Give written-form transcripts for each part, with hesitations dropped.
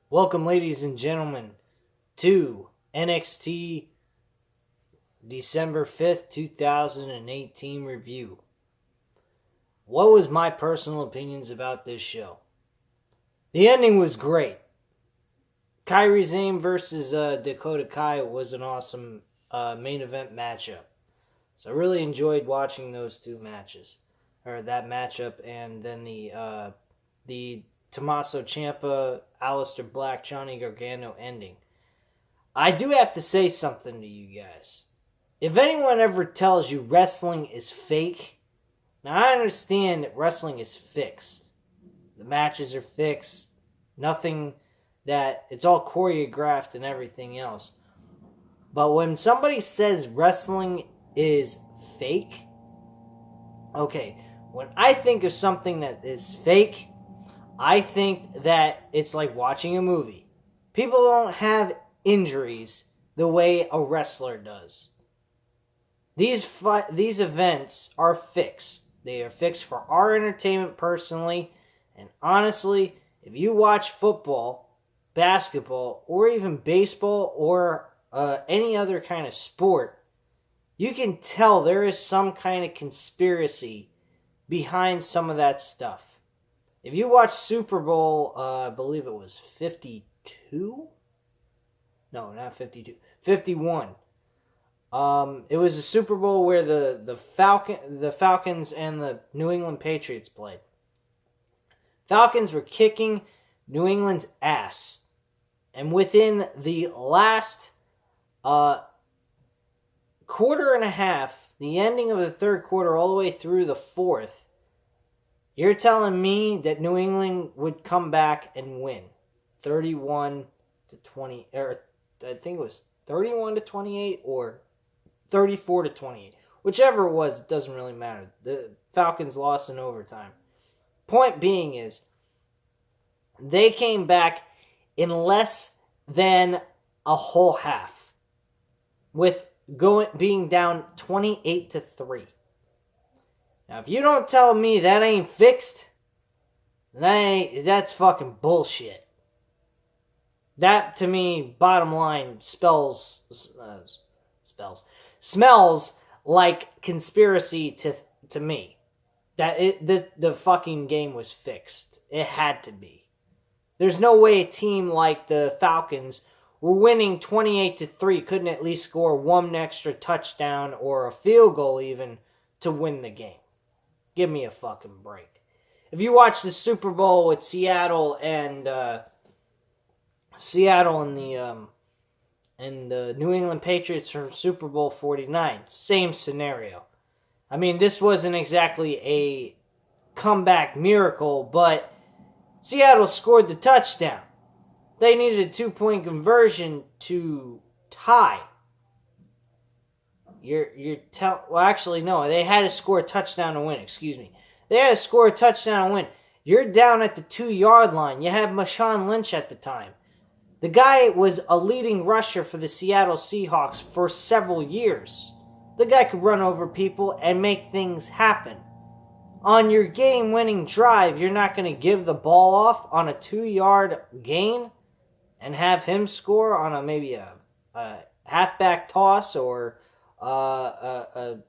Welcome, ladies and gentlemen, to NXT December 5th, 2018 review. What was my personal opinions about this show? The ending was great. Kairi Sane versus Dakota Kai was an awesome main event matchup. So I really enjoyed watching those two matches, or that matchup, and then the Tommaso Ciampa, Aleister Black, Johnny Gargano ending. I do have to say something to you guys. If anyone ever tells you wrestling is fake, now I understand that wrestling is fixed. The matches are fixed. Nothing that, it's all choreographed and everything else. But when somebody says wrestling is fake, okay, when I think of something that is fake, I think that it's like watching a movie. People don't have injuries the way a wrestler does. These events are fixed. They are fixed for our entertainment personally. And honestly, if you watch football, basketball, or even baseball, or any other kind of sport, you can tell there is some kind of conspiracy behind some of that stuff. If you watch Super Bowl, I believe it was 52? No, not 52. 51. It was a Super Bowl where the Falcons and the New England Patriots played. Falcons were kicking New England's ass. And within the last quarter and a half, the ending of the third quarter all the way through the fourth, you're telling me that New England would come back and win 31-20, or I think it was 31-28 or 34-28. Whichever it was, it doesn't really matter. The Falcons lost in overtime. Point being is, they came back in less than a whole half, with being down 28-3. Now, if you don't tell me that ain't fixed, that's fucking bullshit. That, to me, bottom line, smells like conspiracy to me. That the fucking game was fixed. It had to be. There's no way a team like the Falcons were winning 28-3, couldn't at least score one extra touchdown or a field goal even to win the game. Give me a fucking break. If you watch the Super Bowl with Seattle and the New England Patriots from Super Bowl 49, same scenario. I mean, this wasn't exactly a comeback miracle, but Seattle scored the touchdown. They needed a 2-point conversion to tie. Well, actually, no. They had to score a touchdown to win. Excuse me. They had to score a touchdown to win. You're down at the 2-yard line. You had Marshawn Lynch at the time. The guy was a leading rusher for the Seattle Seahawks for several years. The guy could run over people and make things happen. On your game-winning drive, you're not going to give the ball off on a 2-yard gain and have him score on maybe a halfback toss or an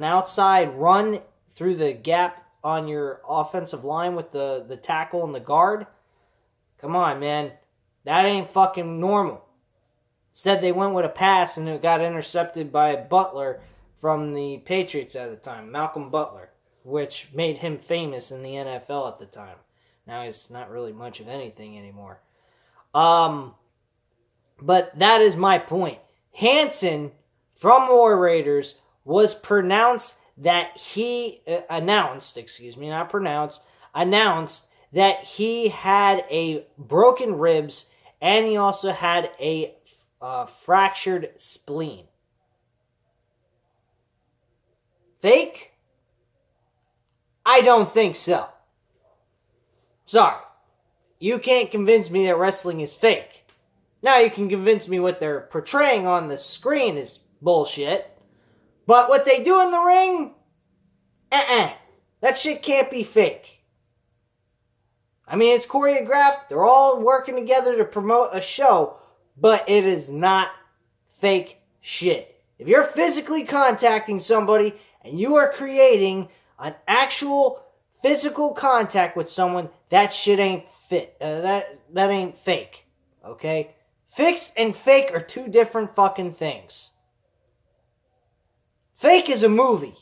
outside run through the gap on your offensive line with the tackle and the guard. Come on, man. That ain't fucking normal. Instead, they went with a pass and it got intercepted by Butler from the Patriots at the time, Malcolm Butler, which made him famous in the NFL at the time. Now he's not really much of anything anymore. But that is my point. Hanson from War Raiders was announced that he had a broken ribs and he also had a fractured spleen. Fake? I don't think so. Sorry. You can't convince me that wrestling is fake. Now you can convince me what they're portraying on the screen is bullshit. But what they do in the ring? That shit can't be fake. I mean, it's choreographed. They're all working together to promote a show, but it is not fake shit. If you're physically contacting somebody and you are creating an actual physical contact with someone, that shit ain't that ain't fake. Okay? Fixed and fake are two different fucking things. Fake is a movie.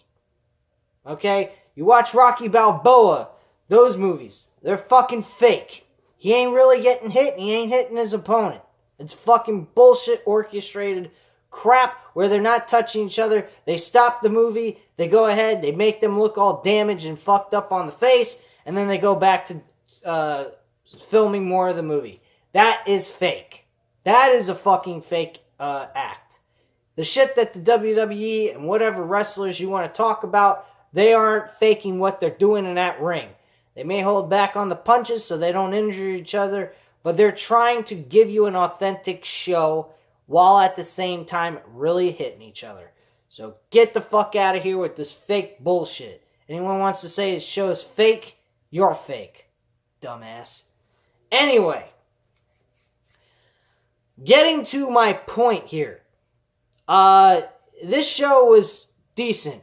Okay? You watch Rocky Balboa, those movies, they're fucking fake. He ain't really getting hit and he ain't hitting his opponent. It's fucking bullshit orchestrated crap where they're not touching each other. They stop the movie, they go ahead, they make them look all damaged and fucked up on the face, and then they go back to filming more of the movie. That is fake. That is a fucking fake act. The shit that the WWE and whatever wrestlers you want to talk about, they aren't faking what they're doing in that ring. They may hold back on the punches so they don't injure each other, but they're trying to give you an authentic show while at the same time really hitting each other. So get the fuck out of here with this fake bullshit. Anyone wants to say this show is fake, you're fake, dumbass. Anyway, getting to my point here. This show was decent.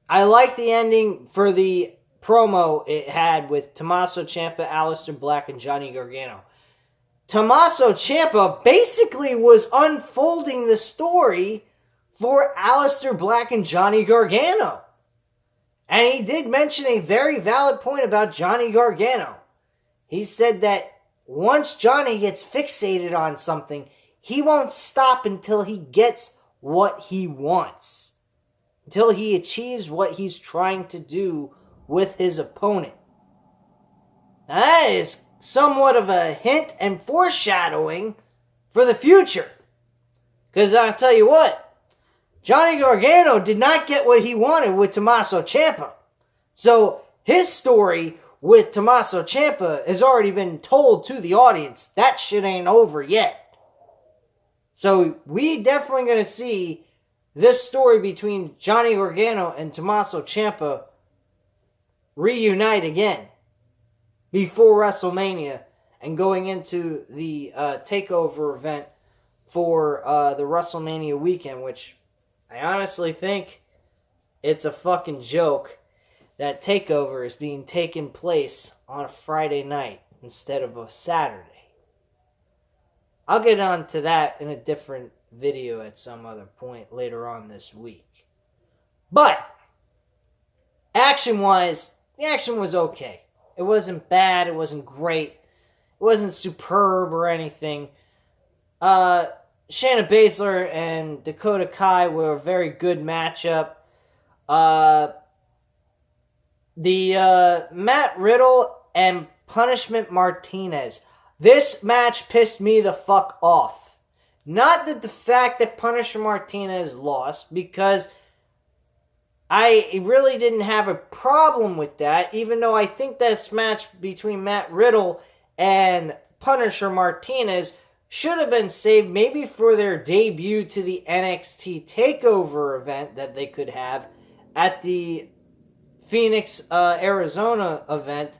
I like the ending for the promo it had with Tommaso Ciampa, Aleister Black, and Johnny Gargano. Tommaso Ciampa basically was unfolding the story for Aleister Black and Johnny Gargano. And he did mention a very valid point about Johnny Gargano. He said that once Johnny gets fixated on something, he won't stop until he gets what he wants. Until he achieves what he's trying to do with his opponent. Now that is somewhat of a hint and foreshadowing for the future. Because I'll tell you what, Johnny Gargano did not get what he wanted with Tommaso Ciampa. So his story with Tommaso Ciampa has already been told to the audience. That shit ain't over yet. So we definitely going to see this story between Johnny Gargano and Tommaso Ciampa reunite again before WrestleMania and going into the TakeOver event for the WrestleMania weekend, which I honestly think it's a fucking joke that TakeOver is being taken place on a Friday night instead of a Saturday. I'll get on to that in a different video at some other point later on this week. But action-wise, the action was okay. It wasn't bad, it wasn't great, it wasn't superb or anything. Shayna Baszler and Dakota Kai were a very good matchup. The Matt Riddle and Punishment Martinez. This match pissed me the fuck off. Not that the fact that Punishment Martinez lost, because I really didn't have a problem with that, even though I think this match between Matt Riddle and Punisher Martinez should have been saved maybe for their debut to the NXT TakeOver event that they could have at the Phoenix, Arizona event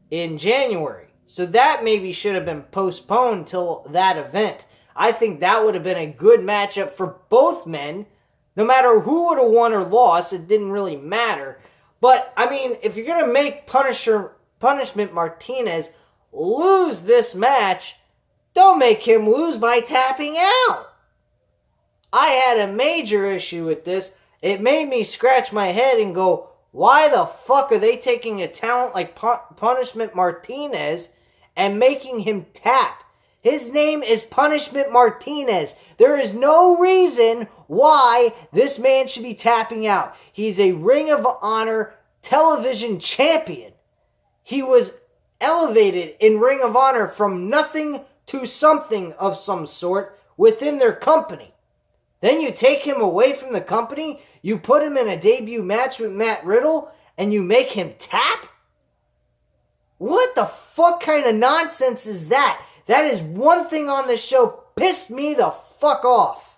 in January. So that maybe should have been postponed till that event. I think that would have been a good matchup for both men. No matter who would have won or lost, it didn't really matter. But, I mean, if you're going to make Punishment Martinez lose this match, don't make him lose by tapping out. I had a major issue with this. It made me scratch my head and go, why the fuck are they taking a talent like Punishment Martinez and making him tap? His name is Punishment Martinez. There is no reason why this man should be tapping out. He's a Ring of Honor television champion. He was elevated in Ring of Honor from nothing to something of some sort within their company. Then you take him away from the company, you put him in a debut match with Matt Riddle, and you make him tap? What the fuck kind of nonsense is that? That is one thing on this show pissed me the fuck off.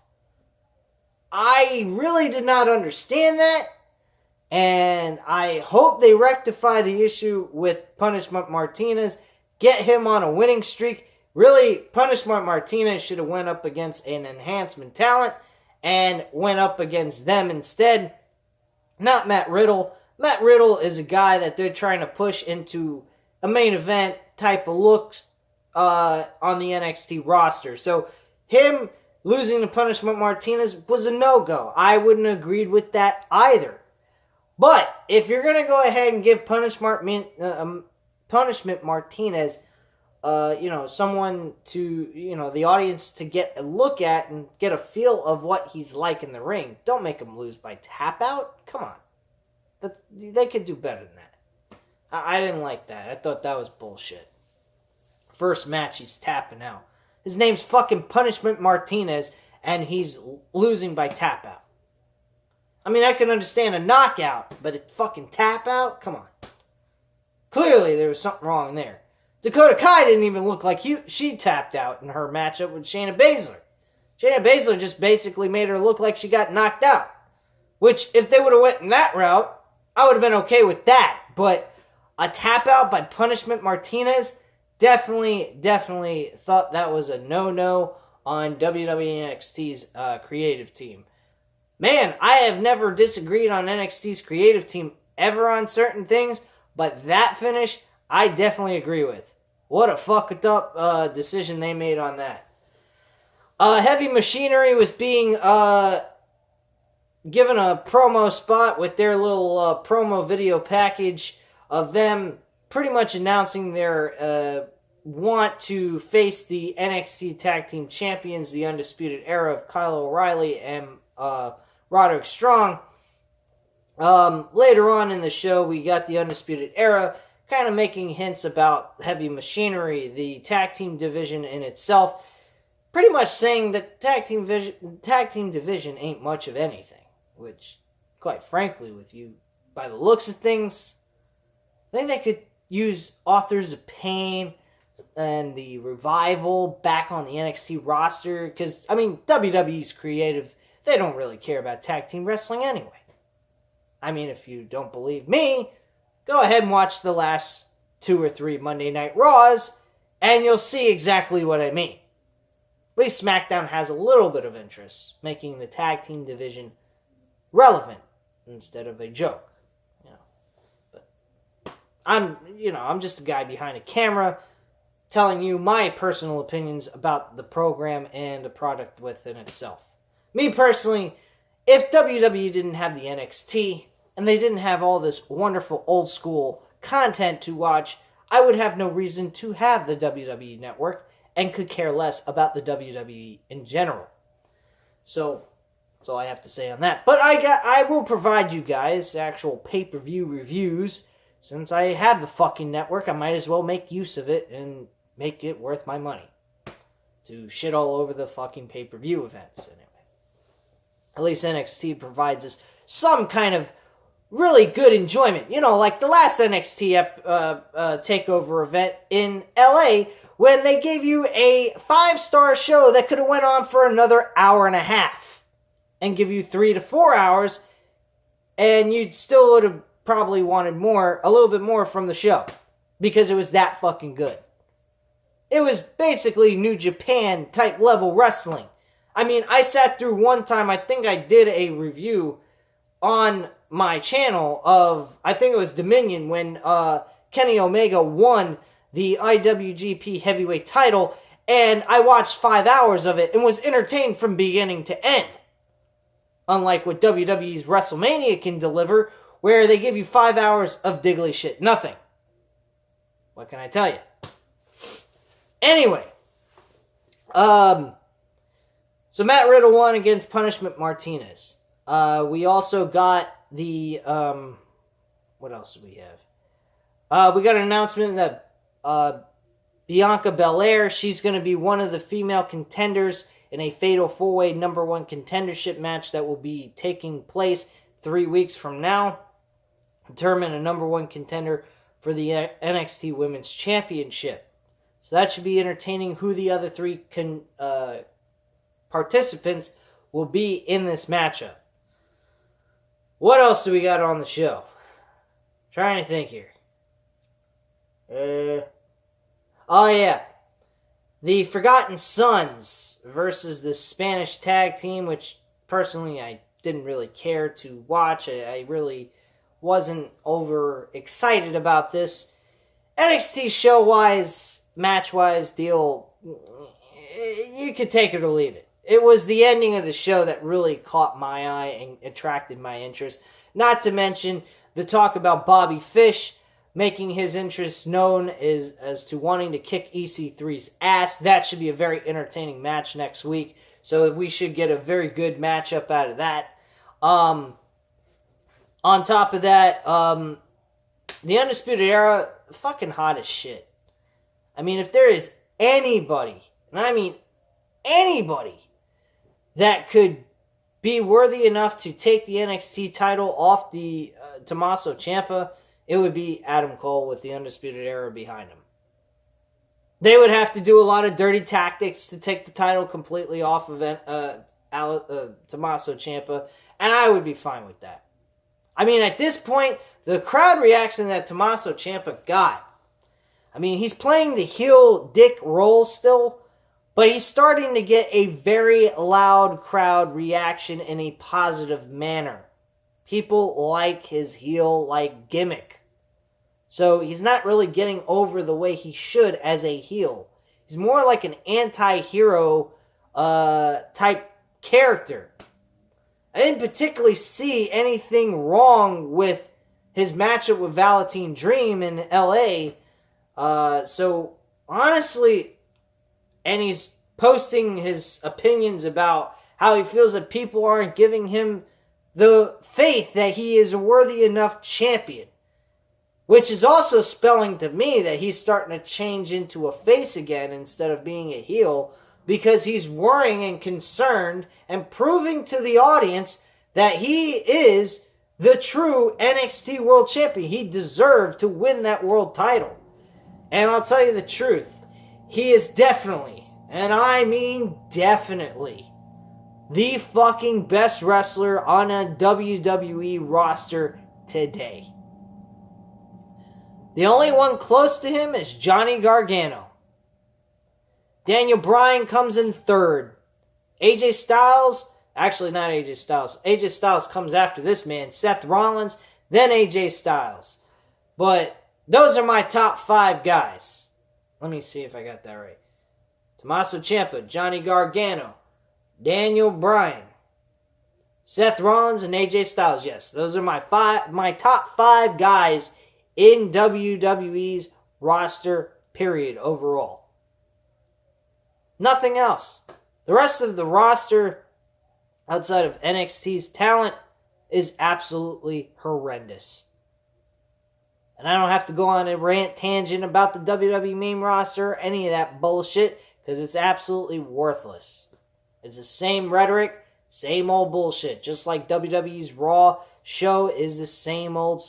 I really did not understand that, and I hope they rectify the issue with Punishment Martinez get him on a winning streak. Really, Punishment Martinez should have went up against an enhancement talent and went up against them instead. Not Matt Riddle. Matt Riddle is a guy that they're trying to push into a main event type of look on the NXT roster. So him losing to Punishment Martinez was a no-go. I wouldn't have agreed with that either. But if you're going to go ahead and give Punishment Martinez, someone to, the audience to get a look at and get a feel of what he's like in the ring, don't make him lose by tap out. Come on. They could do better than that. I didn't like that. I thought that was bullshit. First match, he's tapping out. His name's fucking Punishment Martinez, and he's losing by tap out. I mean, I can understand a knockout, but a fucking tap out? Come on. Clearly, there was something wrong there. Dakota Kai didn't even look like she tapped out in her matchup with Shayna Baszler. Shayna Baszler just basically made her look like she got knocked out. Which, if they would have went in that route, I would have been okay with that. But a tap out by Punishment Martinez, definitely thought that was a no-no on WWE NXT's creative team. Man, I have never disagreed on NXT's creative team ever on certain things, but that finish, I definitely agree with. What a fucked up decision they made on that. Heavy Machinery was being given a promo spot with their little promo video package of them pretty much announcing their want to face the NXT Tag Team Champions, the Undisputed Era of Kyle O'Reilly and Roderick Strong. Later on in the show, we got the Undisputed Era kind of making hints about Heavy Machinery, the tag team division in itself, pretty much saying that tag team division ain't much of anything, which, quite frankly with you, by the looks of things, I think they could use Authors of Pain and the Revival back on the NXT roster, because, I mean, WWE's creative, they don't really care about tag team wrestling anyway. I mean, if you don't believe me, go ahead and watch the last 2 or 3 Monday Night Raws, and you'll see exactly what I mean. At least SmackDown has a little bit of interest, making the tag team division relevant instead of a joke. But I'm just a guy behind a camera telling you my personal opinions about the program and the product within itself. Me personally, if WWE didn't have the NXT, and they didn't have all this wonderful old school content to watch, I would have no reason to have the WWE Network and could care less about the WWE in general. So, that's all I have to say on that. But I will provide you guys actual pay-per-view reviews. Since I have the fucking network, I might as well make use of it and make it worth my money to shit all over the fucking pay-per-view events anyway. At least NXT provides us some kind of really good enjoyment. Like the last NXT takeover event in LA, when they gave you a 5-star show that could have went on for another hour and a half and give you 3 to 4 hours, and you still would have probably wanted a little bit more from the show, because it was that fucking good. It was basically New Japan type level wrestling. I mean, I sat through one time, I think I did a review on my channel of, I think it was Dominion, when Kenny Omega won the IWGP Heavyweight title, and I watched 5 hours of it and was entertained from beginning to end. Unlike what WWE's WrestleMania can deliver, where they give you 5 hours of diggly shit nothing. What can I tell you? Anyway, so Matt Riddle won against Punishment Martinez. We also got the, what else do we have? We got an announcement that Bianca Belair, she's going to be one of the female contenders in a Fatal 4-Way number 1 contendership match that will be taking place 3 weeks from now. Determine a number 1 contender for the NXT Women's Championship. So that should be entertaining who the other 3 participants will be in this matchup. What else do we got on the show? Trying to think here. Oh, yeah. The Forgotten Sons versus the Spanish tag team, which personally I didn't really care to watch. I really wasn't over excited about this. NXT show-wise, match-wise deal, you could take it or leave it. It was the ending of the show that really caught my eye and attracted my interest. Not to mention the talk about Bobby Fish making his interest known as to wanting to kick EC3's ass. That should be a very entertaining match next week. So we should get a very good matchup out of that. On top of that, the Undisputed Era, fucking hot as shit. I mean, if there is anybody, and I mean anybody, that could be worthy enough to take the NXT title off the Tommaso Ciampa, it would be Adam Cole with the Undisputed Era behind him. They would have to do a lot of dirty tactics to take the title completely off of Tommaso Ciampa, and I would be fine with that. I mean, at this point, the crowd reaction that Tommaso Ciampa got, I mean, he's playing the heel dick role still, but he's starting to get a very loud crowd reaction in a positive manner. People like his heel-like gimmick. So he's not really getting over the way he should as a heel. He's more like an anti-hero type character. I didn't particularly see anything wrong with his matchup with Velveteen Dream in LA. So honestly, and he's posting his opinions about how he feels that people aren't giving him the faith that he is a worthy enough champion. Which is also spelling to me that he's starting to change into a face again instead of being a heel, because he's worrying and concerned and proving to the audience that he is the true NXT World Champion. He deserved to win that world title. And I'll tell you the truth, he is definitely, and I mean definitely, the fucking best wrestler on a WWE roster today. The only one close to him is Johnny Gargano. Daniel Bryan comes in third. AJ Styles, actually not AJ Styles. AJ Styles comes after this man. Seth Rollins, then AJ Styles. But those are my top 5 guys. Let me see if I got that right. Tommaso Ciampa, Johnny Gargano, Daniel Bryan, Seth Rollins, and AJ Styles. Yes, those are my top 5 guys in WWE's roster, period, overall. Nothing else. The rest of the roster, outside of NXT's talent, is absolutely horrendous. And I don't have to go on a rant tangent about the WWE main roster or any of that bullshit, because it's absolutely worthless. It's the same rhetoric, same old bullshit. Just like WWE's Raw show is the same old,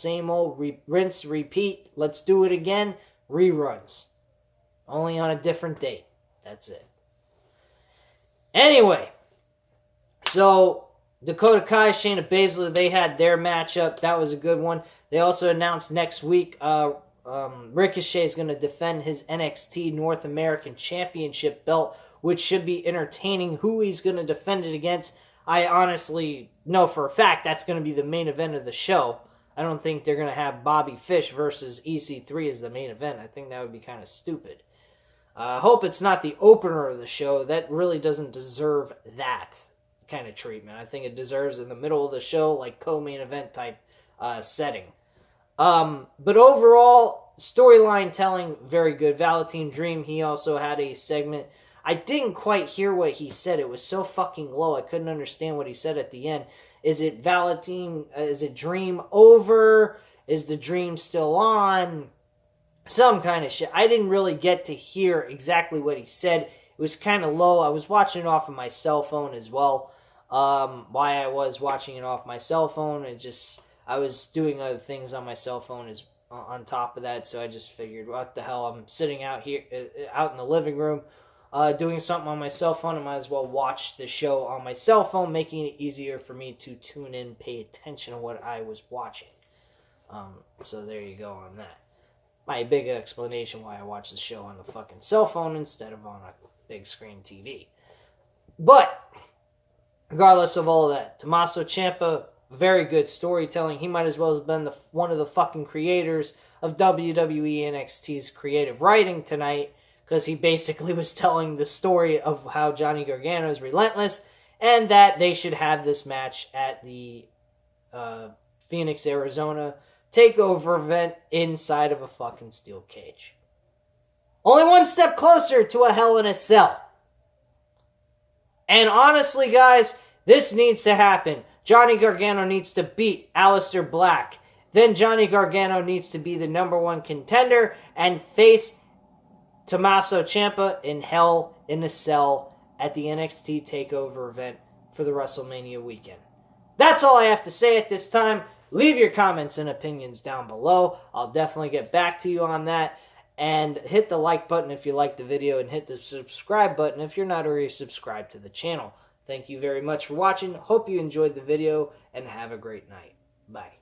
rinse, repeat, let's do it again, reruns. Only on a different date. That's it. Anyway, so Dakota Kai, Shayna Baszler, they had their matchup. That was a good one. They also announced next week Ricochet is going to defend his NXT North American Championship belt, which should be entertaining. Who he's going to defend it against, I honestly know for a fact that's going to be the main event of the show. I don't think they're going to have Bobby Fish versus EC3 as the main event. I think that would be kind of stupid. I hope it's not the opener of the show. That really doesn't deserve that kind of treatment. I think it deserves in the middle of the show, like co-main event type setting. But overall, storyline telling, very good. Velveteen Dream, he also had a segment. I didn't quite hear what he said. It was so fucking low. I couldn't understand what he said at the end. Is it Velveteen? Is it Dream over? Is the Dream still on? Some kind of shit. I didn't really get to hear exactly what he said. It was kind of low. I was watching it off of my cell phone as well. Why I was watching it off my cell phone, I was doing other things on my cell phone on top of that, so I just figured, what the hell, I'm sitting out here, out in the living room, doing something on my cell phone. I might as well watch the show on my cell phone, making it easier for me to tune in, pay attention to what I was watching. So there you go on that. my big explanation why I watch the show on the fucking cell phone instead of on a big screen TV. But regardless of all that, Tommaso Ciampa, very good storytelling. He might as well have been one of the fucking creators of WWE NXT's creative writing tonight, because he basically was telling the story of how Johnny Gargano is relentless and that they should have this match at the Phoenix, Arizona takeover event inside of a fucking steel cage. Only one step closer to a Hell in a Cell. And honestly, guys, this needs to happen. Johnny Gargano needs to beat Aleister Black. Then Johnny Gargano needs to be the #1 contender and face Tommaso Ciampa in Hell in a Cell at the NXT TakeOver event for the WrestleMania weekend. That's all I have to say at this time. Leave your comments and opinions down below. I'll definitely get back to you on that. And hit the like button if you liked the video, and hit the subscribe button if you're not already subscribed to the channel. Thank you very much for watching. Hope you enjoyed the video, and have a great night. Bye.